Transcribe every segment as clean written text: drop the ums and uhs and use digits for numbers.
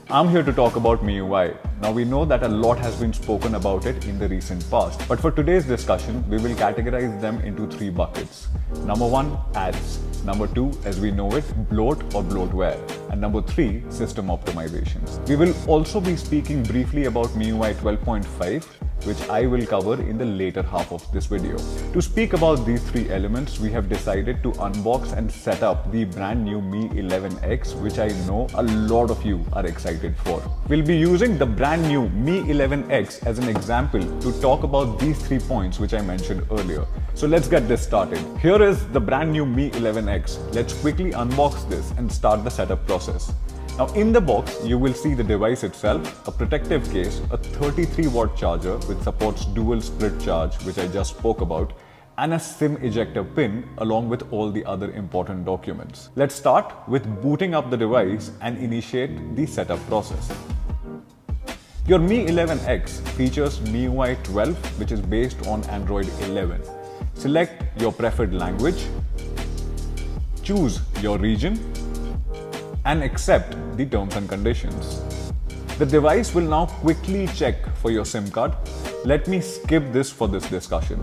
I'm here to talk about MIUI. Now we know that a lot has been spoken about it in the recent past, but for today's discussion, we will categorize them into three buckets. Number one, ads. Number two, as we know it, bloat or bloatware. And number three, system optimizations. We will also be speaking briefly about MIUI 12.5, which I will cover in the later half of this video. To speak about these three elements, we have decided to unbox and set up the brand new Mi 11X, which I know a lot of you are excited for. We'll be using the brand new Mi 11X as an example to talk about these 3 points which I mentioned earlier. So let's get this started. Here is the brand new Mi 11X. Let's quickly unbox this and start the setup process. Now in the box, you will see the device itself, a protective case, a 33-watt charger which supports dual split charge, which I just spoke about, and a SIM ejector pin along with all the other important documents. Let's start with booting up the device and initiate the setup process. Your Mi 11X features MIUI 12, which is based on Android 11. Select your preferred language, choose your region, and accept the terms and conditions. The device will now quickly check for your SIM card. Let me skip this for this discussion.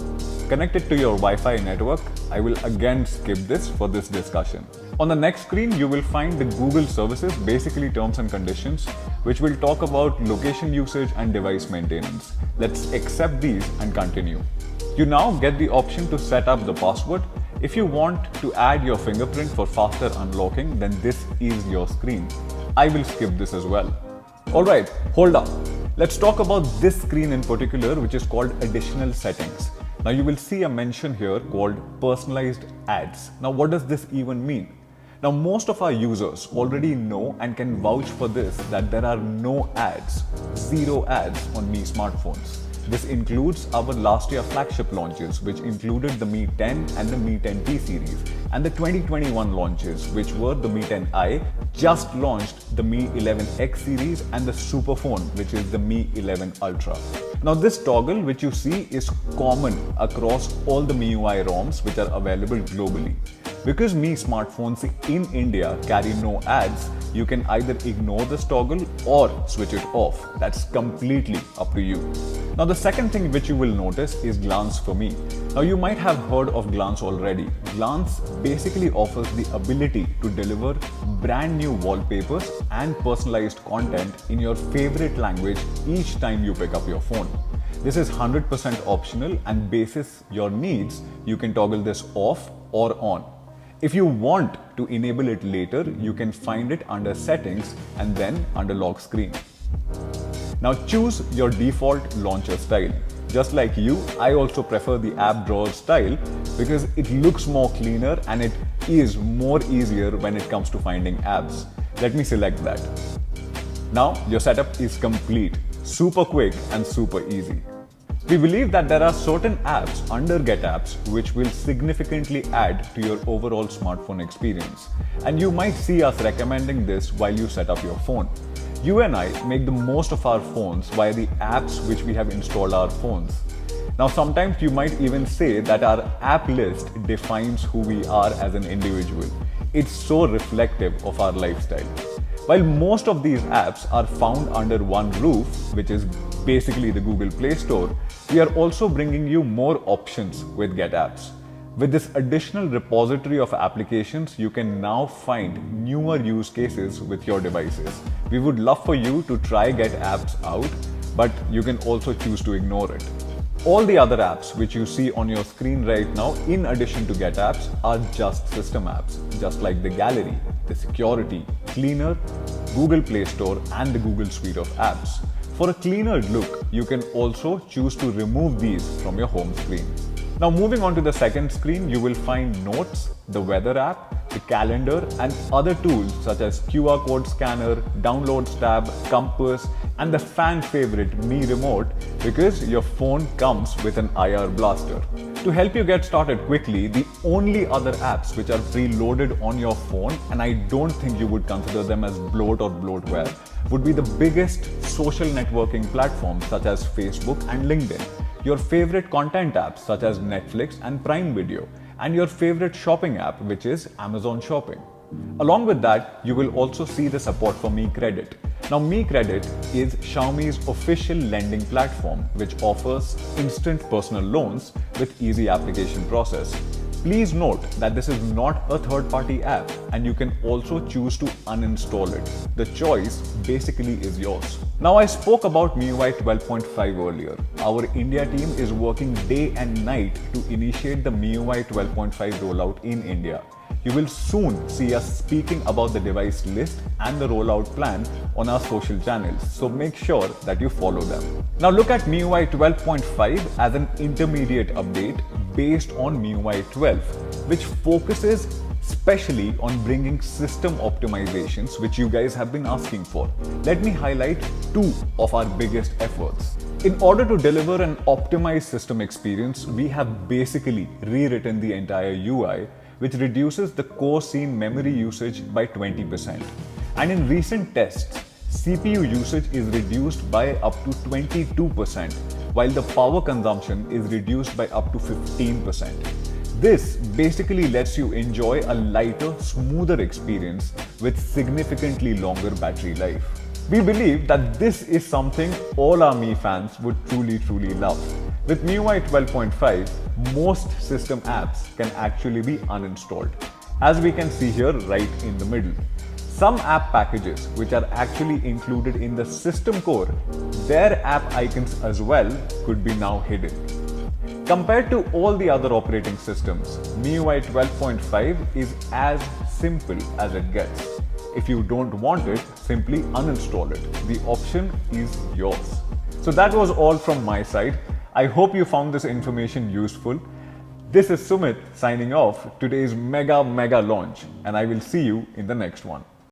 Connect it to your Wi-Fi network. I will again skip this for this discussion. On the next screen, you will find the Google services, basically terms and conditions, which will talk about location usage and device maintenance. Let's accept these and continue. You now get the option to set up the password. If you want to add your fingerprint for faster unlocking, then this is your screen. I will skip this as well. Alright, hold up. Let's talk about this screen in particular, which is called additional settings. Now you will see a mention here called personalized ads. Now what does this even mean? Now most of our users already know and can vouch for this, that there are no ads, zero ads on Mi smartphones. This includes our last year flagship launches, which included the Mi 10 and the Mi 10T series, and the 2021 launches, which were the Mi 10i, just launched the Mi 11X series, and the super phone, which is the Mi 11 Ultra. Now this toggle which you see is common across all the MIUI ROMs which are available globally. Because Mi smartphones in India carry no ads, you can either ignore this toggle or switch it off. That's completely up to you. Now the second thing which you will notice is Glance for Me. Now you might have heard of Glance already. Glance basically offers the ability to deliver brand new wallpapers and personalized content in your favorite language each time you pick up your phone. This is 100% optional, and basis your needs, you can toggle this off or on. If you want to enable it later, you can find it under Settings and then under Lock Screen. Now choose your default launcher style. Just like you, I also prefer the app drawer style because it looks more cleaner and it is more easier when it comes to finding apps. Let me select that. Now your setup is complete, super quick and super easy. We believe that there are certain apps under Get Apps which will significantly add to your overall smartphone experience. And you might see us recommending this while you set up your phone. You and I make the most of our phones via the apps which we have installed our phones. Now sometimes you might even say that our app list defines who we are as an individual. It's so reflective of our lifestyle. While most of these apps are found under one roof, which is basically the Google Play Store, we are also bringing you more options with Get Apps. With this additional repository of applications, you can now find newer use cases with your devices. We would love for you to try Get Apps out, but you can also choose to ignore it. All the other apps which you see on your screen right now, in addition to Get Apps, are just system apps, just like the Gallery, the Security, Cleaner, Google Play Store, and the Google Suite of Apps. For a cleaner look, you can also choose to remove these from your home screen. Now moving on to the second screen, you will find Notes, the Weather app, the Calendar, and other tools such as QR code scanner, Downloads tab, Compass, and the fan favorite Mi Remote, because your phone comes with an IR blaster. To help you get started quickly, the only other apps which are preloaded on your phone, and I don't think you would consider them as bloat or bloatware, would be the biggest social networking platforms such as Facebook and LinkedIn, your favorite content apps such as Netflix and Prime Video, and your favorite shopping app, which is Amazon Shopping. Along with that, you will also see the support for Mi Credit. Now, Mi Credit is Xiaomi's official lending platform, which offers instant personal loans with easy application process. Please note that this is not a third-party app and you can also choose to uninstall it. The choice basically is yours. Now, I spoke about MIUI 12.5 earlier. Our India team is working day and night to initiate the MIUI 12.5 rollout in India. You will soon see us speaking about the device list and the rollout plan on our social channels, so make sure that you follow them. Now look at MIUI 12.5 as an intermediate update based on MIUI 12, which focuses especially on bringing system optimizations which you guys have been asking for. Let me highlight two of our biggest efforts. In order to deliver an optimized system experience, we have basically rewritten the entire UI, which reduces the core scene memory usage by 20%. And in recent tests, CPU usage is reduced by up to 22%, while the power consumption is reduced by up to 15%. This basically lets you enjoy a lighter, smoother experience with significantly longer battery life. We believe that this is something all our Mi fans would truly love. With MIUI 12.5, most system apps can actually be uninstalled, as we can see here right in the middle. Some app packages which are actually included in the system core, their app icons as well could be now hidden. Compared to all the other operating systems, MIUI 12.5 is as simple as it gets. If you don't want it, simply uninstall it. The option is yours. So that was all from my side. I hope you found this information useful. This is Sumit signing off today's mega launch, and I will see you in the next one.